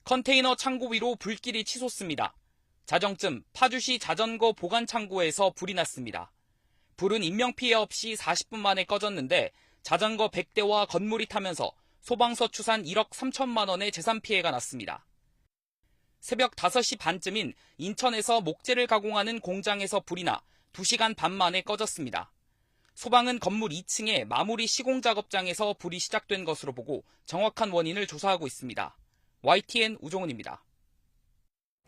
컨테이너 창고 위로 불길이 치솟습니다. 자정쯤 파주시 자전거 보관 창고에서 불이 났습니다. 불은 인명피해 없이 40분 만에 꺼졌는데 자전거 100대와 건물이 타면서 소방서 추산 1억 3천만 원의 재산 피해가 났습니다. 새벽 5시 반쯤인 인천에서 목재를 가공하는 공장에서 불이 나 2시간 반 만에 꺼졌습니다. 소방은 건물 2층의 마무리 시공 작업장에서 불이 시작된 것으로 보고 정확한 원인을 조사하고 있습니다. YTN 우종은입니다.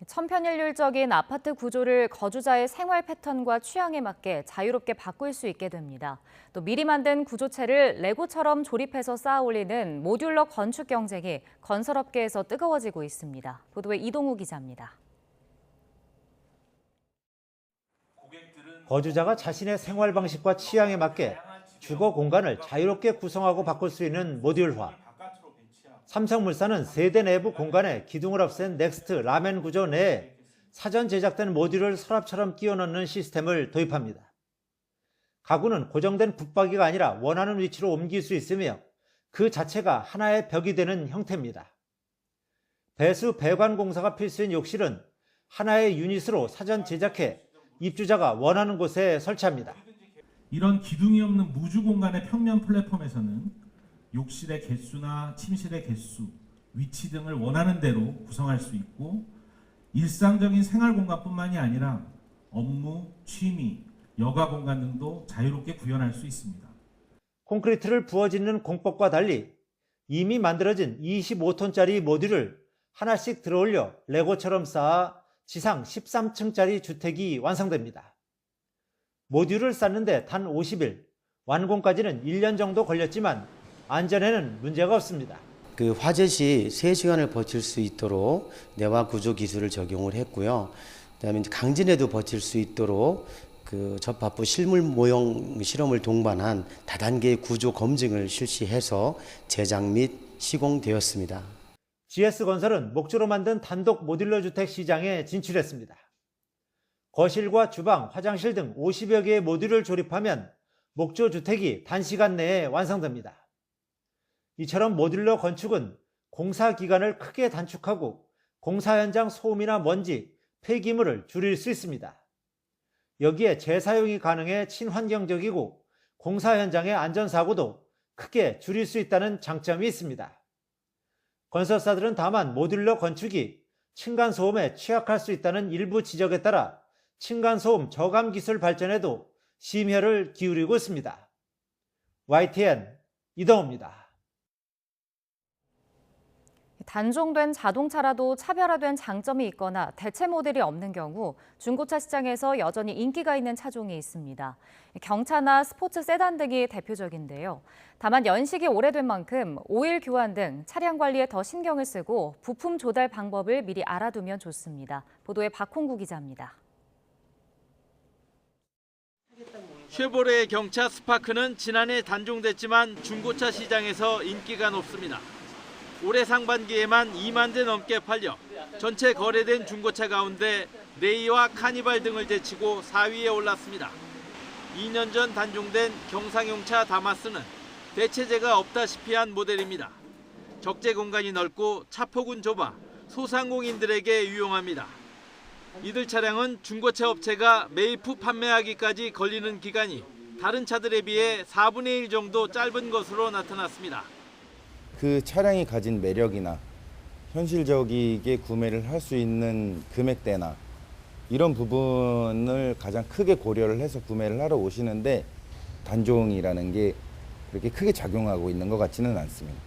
천편일률적인 아파트 구조를 거주자의 생활 패턴과 취향에 맞게 자유롭게 바꿀 수 있게 됩니다. 또 미리 만든 구조체를 레고처럼 조립해서 쌓아 올리는 모듈러 건축 경쟁이 건설업계에서 뜨거워지고 있습니다. 보도에 이동우 기자입니다. 거주자가 자신의 생활 방식과 취향에 맞게 주거 공간을 자유롭게 구성하고 바꿀 수 있는 모듈화. 삼성물산은 세대 내부 공간에 기둥을 없앤 넥스트 라멘 구조 내에 사전 제작된 모듈을 서랍처럼 끼워 넣는 시스템을 도입합니다. 가구는 고정된 붙박이가 아니라 원하는 위치로 옮길 수 있으며 그 자체가 하나의 벽이 되는 형태입니다. 배수 배관 공사가 필수인 욕실은 하나의 유닛으로 사전 제작해 입주자가 원하는 곳에 설치합니다. 이런 기둥이 없는 무주 공간의 평면 플랫폼에서는 욕실의 개수나 침실의 개수, 위치 등을 원하는 대로 구성할 수 있고 일상적인 생활 공간뿐만이 아니라 업무, 취미, 여가 공간 등도 자유롭게 구현할 수 있습니다. 콘크리트를 부어짓는 공법과 달리 이미 만들어진 25톤짜리 모듈을 하나씩 들어올려 레고처럼 쌓아 지상 13층짜리 주택이 완성됩니다. 모듈을 쌓는데 단 50일, 완공까지는 1년 정도 걸렸지만 안전에는 문제가 없습니다. 그 화재 시 3시간을 버틸 수 있도록 내화 구조 기술을 적용을 했고요. 그다음에 이제 강진에도 버틸 수 있도록 그 접합부 실물 모형 실험을 동반한 다단계 구조 검증을 실시해서 제작 및 시공되었습니다. GS건설은 목조로 만든 단독 모듈러 주택 시장에 진출했습니다. 거실과 주방, 화장실 등 50여 개의 모듈을 조립하면 목조 주택이 단시간 내에 완성됩니다. 이처럼 모듈러 건축은 공사 기간을 크게 단축하고 공사 현장 소음이나 먼지, 폐기물을 줄일 수 있습니다. 여기에 재사용이 가능해 친환경적이고 공사 현장의 안전사고도 크게 줄일 수 있다는 장점이 있습니다. 건설사들은 다만 모듈러 건축이 층간소음에 취약할 수 있다는 일부 지적에 따라 층간소음 저감 기술 발전에도 심혈을 기울이고 있습니다. YTN 이동우입니다. 단종된 자동차라도 차별화된 장점이 있거나 대체 모델이 없는 경우 중고차 시장에서 여전히 인기가 있는 차종이 있습니다. 경차나 스포츠 세단 등이 대표적인데요. 다만 연식이 오래된 만큼 오일 교환 등 차량 관리에 더 신경을 쓰고 부품 조달 방법을 미리 알아두면 좋습니다. 보도에 박홍구 기자입니다. 쉐보레의 경차 스파크는 지난해 단종됐지만 중고차 시장에서 인기가 높습니다. 올해 상반기에만 2만 대 넘게 팔려 전체 거래된 중고차 가운데 레이와 카니발 등을 제치고 4위에 올랐습니다. 2년 전 단종된 경상용차 다마스는 대체제가 없다시피 한 모델입니다. 적재 공간이 넓고 차폭은 좁아 소상공인들에게 유용합니다. 이들 차량은 중고차 업체가 매입 후 판매하기까지 걸리는 기간이 다른 차들에 비해 4분의 1 정도 짧은 것으로 나타났습니다. 그 차량이 가진 매력이나 현실적이게 구매를 할 수 있는 금액대나 이런 부분을 가장 크게 고려를 해서 구매를 하러 오시는데 단종이라는 게 그렇게 크게 작용하고 있는 것 같지는 않습니다.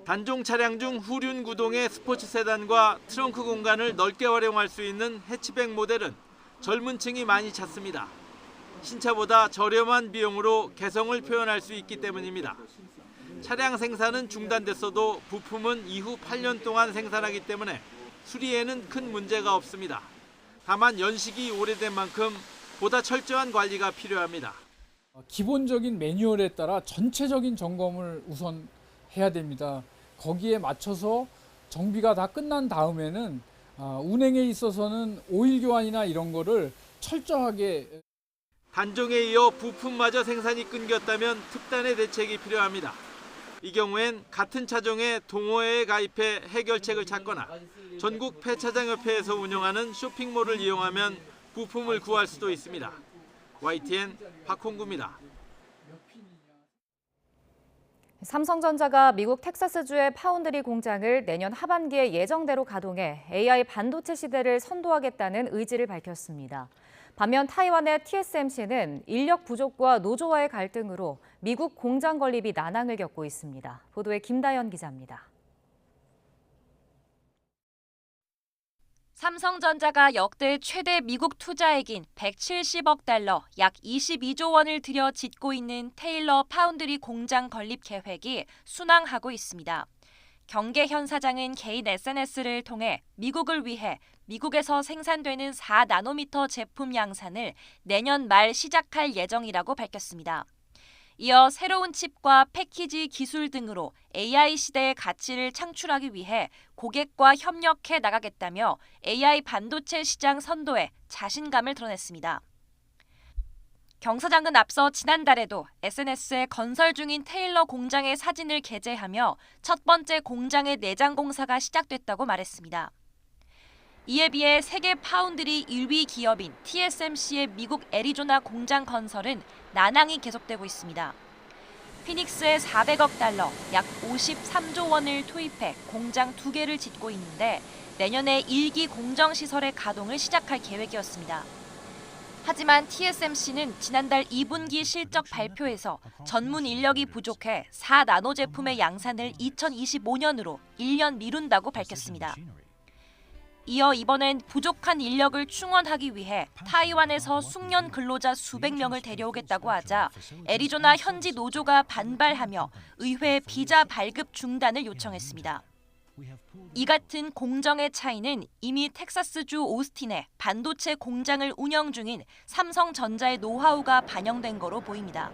단종 차량 중 후륜 구동의 스포츠 세단과 트렁크 공간을 넓게 활용할 수 있는 해치백 모델은 젊은 층이 많이 찾습니다. 신차보다 저렴한 비용으로 개성을 표현할 수 있기 때문입니다. 차량 생산은 중단됐어도 부품은 이후 8년 동안 생산하기 때문에 수리에는 큰 문제가 없습니다. 다만 연식이 오래된 만큼 보다 철저한 관리가 필요합니다. 기본적인 매뉴얼에 따라 전체적인 점검을 우선 해야 됩니다. 거기에 맞춰서 정비가 다 끝난 다음에는 운행에 있어서는 오일 교환이나 이런 거를 철저하게. 단종에 이어 부품마저 생산이 끊겼다면 특단의 대책이 필요합니다. 이 경우엔 같은 차종에 동호회에 가입해 해결책을 찾거나 전국 폐차장협회에서 운영하는 쇼핑몰을 이용하면 부품을 구할 수도 있습니다. YTN 박홍구입니다. 삼성전자가 미국 텍사스주의 파운드리 공장을 내년 하반기에 예정대로 가동해 AI 반도체 시대를 선도하겠다는 의지를 밝혔습니다. 반면 타이완의 TSMC는 인력 부족과 노조와의 갈등으로 미국 공장 건립이 난항을 겪고 있습니다. 보도에 김다연 기자입니다. 삼성전자가 역대 최대 미국 투자액인 170억 달러, 약 22조 원을 들여 짓고 있는 테일러 파운드리 공장 건립 계획이 순항하고 있습니다. 경계현 사장은 개인 SNS를 통해 미국을 위해 미국에서 생산되는 4나노미터 제품 양산을 내년 말 시작할 예정이라고 밝혔습니다. 이어 새로운 칩과 패키지 기술 등으로 AI 시대의 가치를 창출하기 위해 고객과 협력해 나가겠다며 AI 반도체 시장 선도에 자신감을 드러냈습니다. 경 사장은 앞서 지난달에도 SNS에 건설 중인 테일러 공장의 사진을 게재하며 첫 번째 공장의 내장 공사가 시작됐다고 말했습니다. 이에 비해 세계 파운드리 1위 기업인 TSMC의 미국 애리조나 공장 건설은 난항이 계속되고 있습니다. 피닉스에 400억 달러, 약 53조 원을 투입해 공장 2개를 짓고 있는데 내년에 1기 공정시설의 가동을 시작할 계획이었습니다. 하지만 TSMC는 지난달 2분기 실적 발표에서 전문 인력이 부족해 4나노 제품의 양산을 2025년으로 1년 미룬다고 밝혔습니다. 이어 이번엔 부족한 인력을 충원하기 위해 타이완에서 숙련 근로자 수백 명을 데려오겠다고 하자 애리조나 현지 노조가 반발하며 의회에 비자 발급 중단을 요청했습니다. 이 같은 공정의 차이는 이미 텍사스주 오스틴에 반도체 공장을 운영 중인 삼성전자의 노하우가 반영된 거로 보입니다.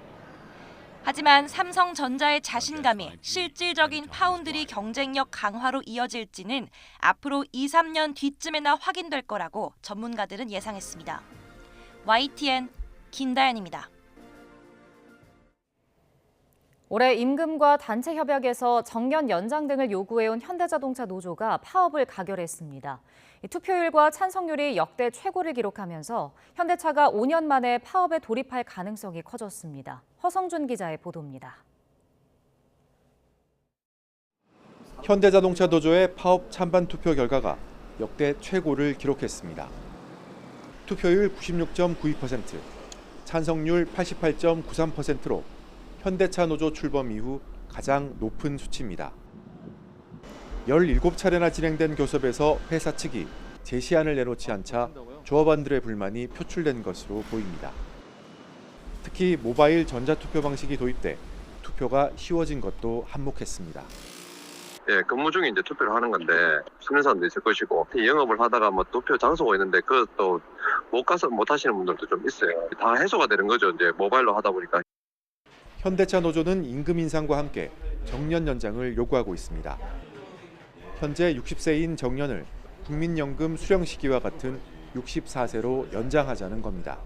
하지만 삼성전자의 자신감이 실질적인 파운드리 경쟁력 강화로 이어질지는 앞으로 2-3년 뒤쯤에나 확인될 거라고 전문가들은 예상했습니다. YTN 김다연입니다. 올해 임금과 단체 협약에서 정년 연장 등을 요구해온 현대자동차 노조가 파업을 가결했습니다. 투표율과 찬성률이 역대 최고를 기록하면서 현대차가 5년 만에 파업에 돌입할 가능성이 커졌습니다. 허성준 기자의 보도입니다. 현대자동차 노조의 파업 찬반 투표 결과가 역대 최고를 기록했습니다. 투표율 96.92%, 찬성률 88.93%로 현대차 노조 출범 이후 가장 높은 수치입니다. 17차례나 진행된 교섭에서 회사 측이 제시안을 내놓지 않자 조합원들의 불만이 표출된 것으로 보입니다. 특히 모바일 전자투표 방식이 도입돼 투표가 쉬워진 것도 한몫했습니다. 예, 근무 중에 이제 투표를 하는 건데 쉬는 사람도 있을 것이고 영업을 하다가 뭐 투표 장소가 있는데 그것도 못 가서 못 하시는 분들도 좀 있어요. 다 해소가 되는 거죠. 이제 모바일로 하다 보니까. 현대차 노조는 임금 인상과 함께 정년 연장을 요구하고 있습니다. 현재 60세인 정년을 국민연금 수령 시기와 같은 64세로 연장하자는 겁니다.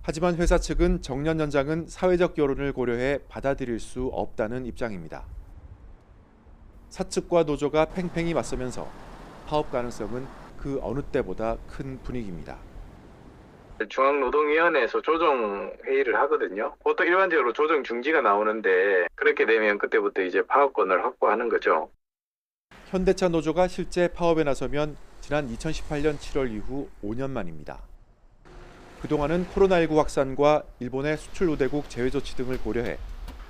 하지만 회사 측은 정년 연장은 사회적 여론을 고려해 받아들일 수 없다는 입장입니다. 사측과 노조가 팽팽히 맞서면서 파업 가능성은 그 어느 때보다 큰 분위기입니다. 중앙노동위원회에서 조정 회의를 하거든요. 보통 일반적으로 조정 중지가 나오는데 그렇게 되면 그때부터 이제 파업권을 확보하는 거죠. 현대차 노조가 실제 파업에 나서면 지난 2018년 7월 이후 5년 만입니다. 그동안은 코로나19 확산과 일본의 수출 우대국 제외 조치 등을 고려해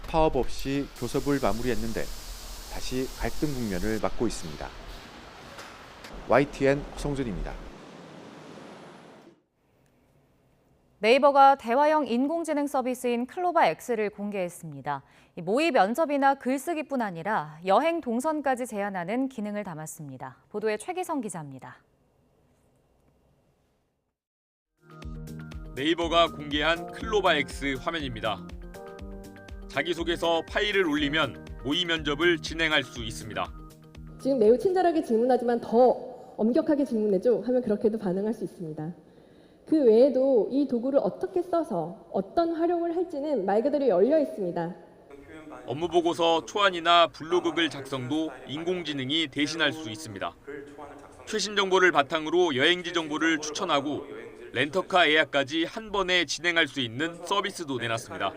파업 없이 교섭을 마무리했는데 다시 갈등 국면을 맞고 있습니다. YTN 허성준입니다. 네이버가 대화형 인공지능 서비스인 클로바 X를 공개했습니다. 모의 면접이나 글쓰기뿐 아니라 여행 동선까지 제한하는 기능을 담았습니다. 보도에 최기성 기자입니다. 네이버가 공개한 클로바 X 화면입니다. 자기소개서 파일을 올리면 모의 면접을 진행할 수 있습니다. 지금 매우 친절하게 질문하지만 더 엄격하게 질문해줘 하면 그렇게도 반응할 수 있습니다. 그 외에도 이 도구를 어떻게 써서 어떤 활용을 할지는 말 그대로 열려 있습니다. 업무보고서 초안이나 블로그글 작성도 인공지능이 대신할 수 있습니다. 최신 정보를 바탕으로 여행지 정보를 추천하고 렌터카 예약까지 한 번에 진행할 수 있는 서비스도 내놨습니다.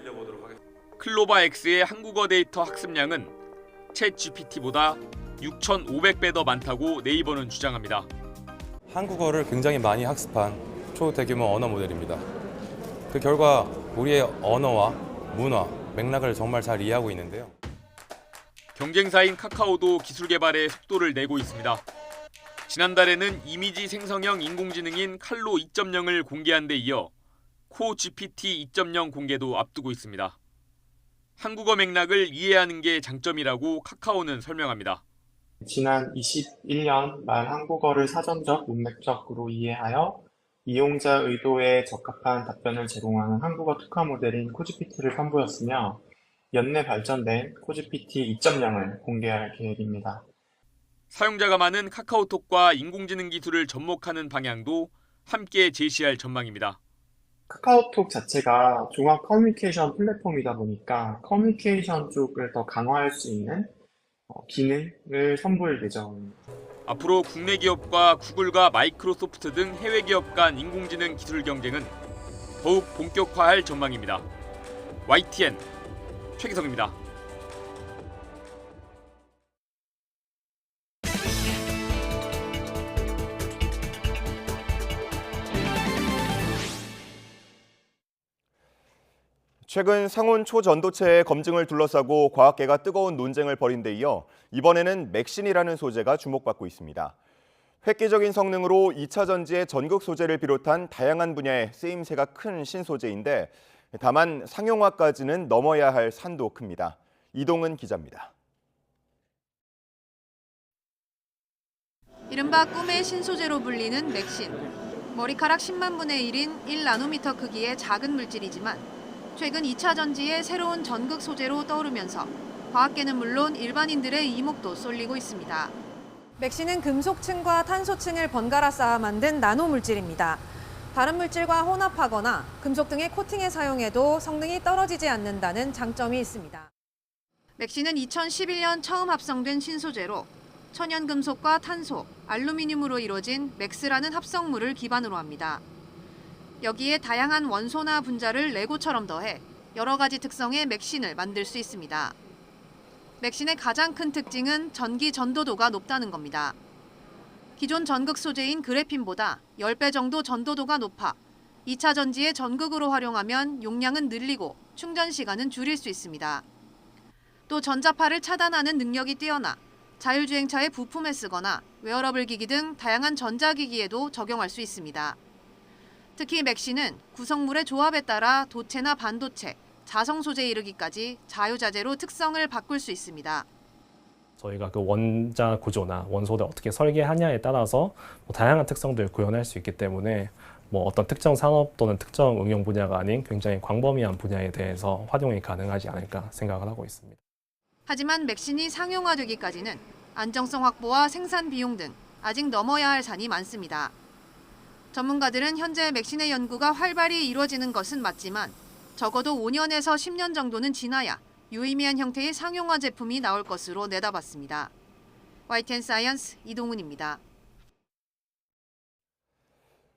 클로바X의 한국어 데이터 학습량은 챗 GPT보다 6,500배 더 많다고 네이버는 주장합니다. 한국어를 굉장히 많이 학습한 초대규모 언어 모델입니다. 그 결과 우리의 언어와 문화, 맥락을 정말 잘 이해하고 있는데요. 경쟁사인 카카오도 기술 개발에 속도를 내고 있습니다. 지난달에는 이미지 생성형 인공지능인 칼로 2.0을 공개한 데 이어 코 GPT 2.0 공개도 앞두고 있습니다. 한국어 맥락을 이해하는 게 장점이라고 카카오는 설명합니다. 지난 21년 말 한국어를 사전적, 문맥적으로 이해하여 이용자 의도에 적합한 답변을 제공하는 한국어 특화 모델인 코GPT를 선보였으며 연내 발전된 코GPT 2.0을 공개할 계획입니다. 사용자가 많은 카카오톡과 인공지능 기술을 접목하는 방향도 함께 제시할 전망입니다. 카카오톡 자체가 종합 커뮤니케이션 플랫폼이다 보니까 커뮤니케이션 쪽을 더 강화할 수 있는 기능을 선보일 예정입니다. 앞으로 국내 기업과 구글과 마이크로소프트 등 해외 기업 간 인공지능 기술 경쟁은 더욱 본격화할 전망입니다. YTN 최기성입니다. 최근 상온 초전도체의 검증을 둘러싸고 과학계가 뜨거운 논쟁을 벌인 데 이어 이번에는 맥신이라는 소재가 주목받고 있습니다. 획기적인 성능으로 2차 전지의 전극 소재를 비롯한 다양한 분야에 쓰임새가 큰 신소재인데 다만 상용화까지는 넘어야 할 산도 큽니다. 이동은 기자입니다. 이른바 꿈의 신소재로 불리는 맥신. 머리카락 10만 분의 1인 1나노미터 크기의 작은 물질이지만 최근 2차 전지의 새로운 전극 소재로 떠오르면서 과학계는 물론 일반인들의 이목도 쏠리고 있습니다. 맥신은 금속층과 탄소층을 번갈아 쌓아 만든 나노 물질입니다. 다른 물질과 혼합하거나 금속 등의 코팅에 사용해도 성능이 떨어지지 않는다는 장점이 있습니다. 맥신은 2011년 처음 합성된 신소재로 천연 금속과 탄소, 알루미늄으로 이루어진 맥스라는 합성물을 기반으로 합니다. 여기에 다양한 원소나 분자를 레고처럼 더해 여러 가지 특성의 맥신을 만들 수 있습니다. 맥신의 가장 큰 특징은 전기 전도도가 높다는 겁니다. 기존 전극 소재인 그래핀보다 10배 정도 전도도가 높아 2차 전지의 전극으로 활용하면 용량은 늘리고 충전 시간은 줄일 수 있습니다. 또 전자파를 차단하는 능력이 뛰어나 자율주행차의 부품에 쓰거나 웨어러블 기기 등 다양한 전자기기에도 적용할 수 있습니다. 특히 맥신은 구성물의 조합에 따라 도체나 반도체, 자성 소재에 이르기까지 자유자재로 특성을 바꿀 수 있습니다. 저희가 그 원자 구조나 원소를 어떻게 설계하냐에 따라서 다양한 특성들을 구현할 수 있기 때문에 어떤 특정 산업 또는 특정 응용 분야가 아닌 굉장히 광범위한 분야에 대해서 활용이 가능하지 않을까 생각을 하고 있습니다. 하지만 맥신이 상용화되기까지는 안정성 확보와 생산 비용 등 아직 넘어야 할 산이 많습니다. 전문가들은 현재 맥신의 연구가 활발히 이루어지는 것은 맞지만 적어도 5년에서 10년 정도는 지나야 유의미한 형태의 상용화 제품이 나올 것으로 내다봤습니다. YTN 사이언스 이동훈입니다.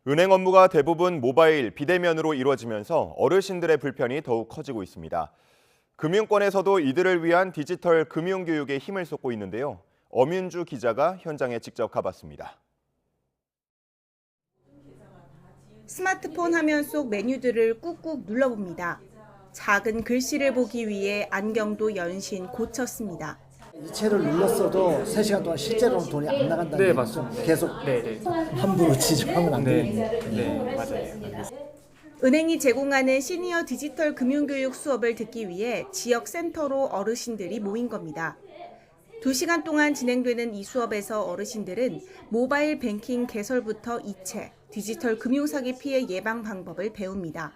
은행 업무가 대부분 모바일, 비대면으로 이루어지면서 어르신들의 불편이 더욱 커지고 있습니다. 금융권에서도 이들을 위한 디지털 금융교육에 힘을 쏟고 있는데요. 엄윤주 기자가 현장에 직접 가봤습니다. 스마트폰 화면 속 메뉴들을 꾹꾹 눌러봅니다. 작은 글씨를 보기 위해 안경도 연신 고쳤습니다. 이체를 눌렀어도 3시간 동안 실제로는 돈이 안 나간다는 네, 얘기죠? 맞습니다. 계속 함부로 지정하면 안 되니까. 네, 맞아요. 은행이 제공하는 시니어 디지털 금융교육 수업을 듣기 위해 지역 센터로 어르신들이 모인 겁니다. 2시간 동안 진행되는 이 수업에서 어르신들은 모바일 뱅킹 개설부터 이체, 디지털 금융사기 피해 예방 방법을 배웁니다.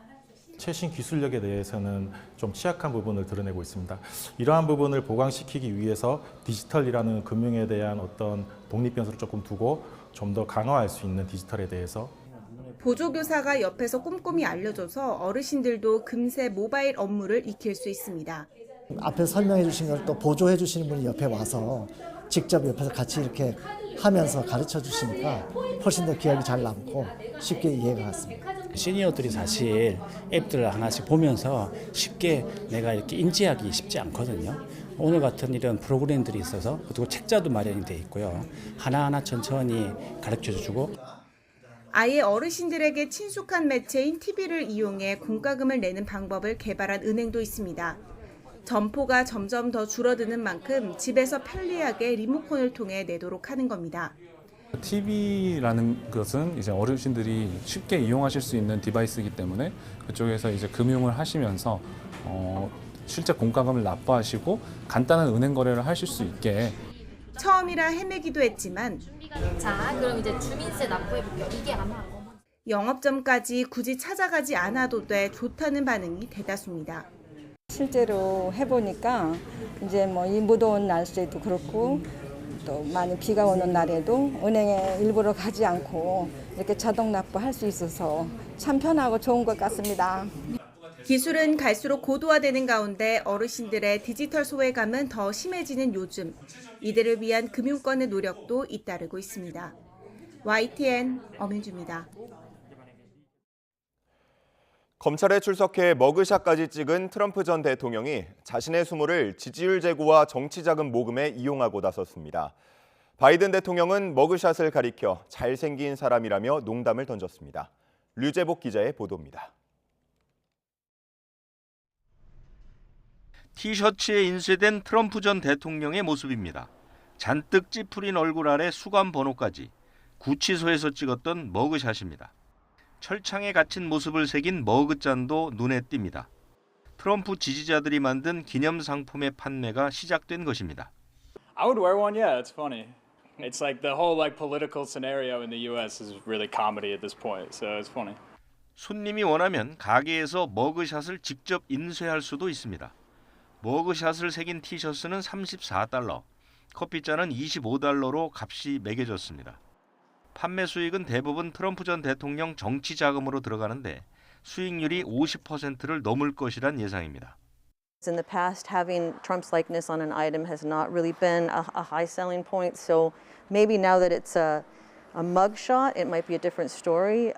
최신 기술력에 대해서는 좀 취약한 부분을 드러내고 있습니다. 이러한 부분을 보강시키기 위해서 디지털이라는 금융에 대한 어떤 독립 변수를 조금 두고 좀 더 강화할 수 있는 디지털에 대해서 보조교사가 옆에서 꼼꼼히 알려줘서 어르신들도 금세 모바일 업무를 익힐 수 있습니다. 앞에서 설명해 주신 걸 또 보조해 주시는 분이 옆에 와서 직접 옆에서 같이 이렇게 하면서 가르쳐 주시니까 훨씬 더 기억이 잘 남고 쉽게 이해가 갔습니다. 시니어들이 사실 앱들을 하나씩 보면서 쉽게 내가 이렇게 인지하기 쉽지 않거든요. 오늘 같은 이런 프로그램들이 있어서 그리고 책자도 마련이 돼 있고요. 하나하나 천천히 가르쳐주고 아예 어르신들에게 친숙한 매체인 TV를 이용해 공과금을 내는 방법을 개발한 은행도 있습니다. 점포가 점점 더 줄어드는 만큼 집에서 편리하게 리모컨을 통해 내도록 하는 겁니다. TV라는 것은 이제 어르신들이 쉽게 이용하실 수 있는 디바이스이기 때문에 그쪽에서 이제 금융을 하시면서 실제 공과금을 납부하시고 간단한 은행 거래를 하실 수 있게. 처음이라 헤매기도 했지만 자, 그럼 이제 주민세 납부해볼게요. 이게 아마 영업점까지 굳이 찾아가지 않아도 돼 좋다는 반응이 대다수입니다. 실제로 해보니까 이제 뭐 이 무더운 날씨에도 그렇고 또 많이 비가 오는 날에도 은행에 일부러 가지 않고 이렇게 자동 납부할 수 있어서 참 편하고 좋은 것 같습니다. 기술은 갈수록 고도화되는 가운데 어르신들의 디지털 소외감은 더 심해지는 요즘 이들을 위한 금융권의 노력도 잇따르고 있습니다. YTN 엄윤주입니다. 검찰에 출석해 머그샷까지 찍은 트럼프 전 대통령이 자신의 수모를 지지율 제고와 정치자금 모금에 이용하고 나섰습니다. 바이든 대통령은 머그샷을 가리켜 잘생긴 사람이라며 농담을 던졌습니다. 류재복 기자의 보도입니다. 티셔츠에 인쇄된 트럼프 전 대통령의 모습입니다. 잔뜩 찌푸린 얼굴 아래 수감 번호까지 구치소에서 찍었던 머그샷입니다. 철창에 갇힌 모습을 새긴 머그잔도 눈에 띕니다. 트럼프 지지자들이 만든 기념 상품의 판매가 시작된 것입니다. I would wear one. Yeah, it's funny. It's like the whole political scenario in the U.S. is really comedy at this point, so it's funny. 손님이 원하면 가게에서 머그샷을 직접 인쇄할 수도 있습니다. 머그샷을 새긴 티셔츠는 $34, 커피잔은 $25로 값이 매겨졌습니다. 판매 수익은 대부분 트럼프 전 대통령 정치 자금으로 들어가는데 수익률이 50%를 넘을 것이란 예상입니다. In the past, having Trump's likeness on an item has not really been a high selling point. So maybe now that it's a mugshot, it might be a different story.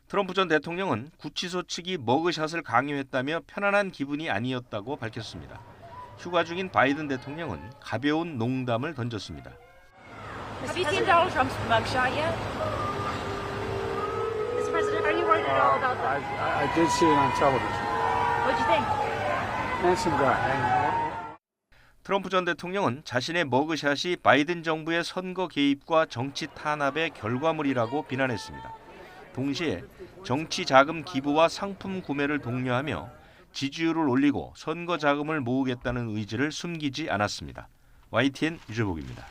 트럼프 전 대통령은 구치소 측이 머그샷을 강요했다며 편안한 기분이 아니었다고 밝혔습니다. 휴가 중인 바이든 대통령은 가벼운 농담을 던졌습니다. Have you seen Donald Trump's mugshot yet? Mr. President, are you worried at all about that? I did see it on television. What'd you think? Handsome guy. 트럼프 전 대통령은 자신의 머그샷이 바이든 정부의 선거 개입과 정치 탄압의 결과물이라고 비난했습니다. 동시에 정치 자금 기부와 상품 구매를 독려하며 지지율을 올리고 선거 자금을 모으겠다는 의지를 숨기지 않았습니다. YTN 유재복입니다.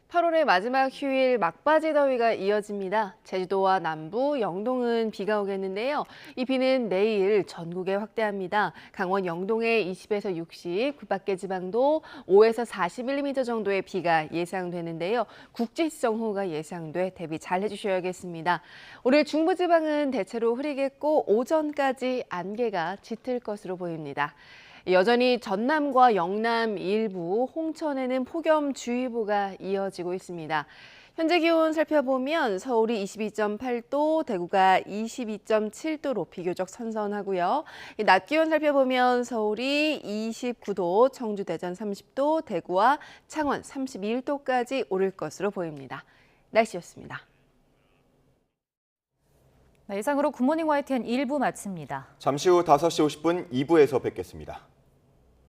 (8월의) 마지막 휴일 막바지 더위가 이어집니다. 제주도와 남부, 영동은 비가 오겠는데요. 이 비는 내일 전국에 확대합니다. 강원 영동에 20에서 60, 그 밖의 지방도 5에서 40mm 정도의 비가 예상되는데요. 국지지정호우가 예상돼 대비 잘 해주셔야겠습니다. 오늘 중부지방은 대체로 흐리겠고 오전까지 안개가 짙을 것으로 보입니다. 여전히 전남과 영남 일부, 홍천에는 폭염주의보가 이어지고 있습니다. 현재 기온 살펴보면 서울이 22.8도, 대구가 22.7도로 비교적 선선하고요. 낮 기온 살펴보면 서울이 29도, 청주, 대전 30도, 대구와 창원 31도까지 오를 것으로 보입니다. 날씨였습니다. 이상으로 굿모닝 YTN 1부 마칩니다. 잠시 후 5시 50분 2부에서 뵙겠습니다.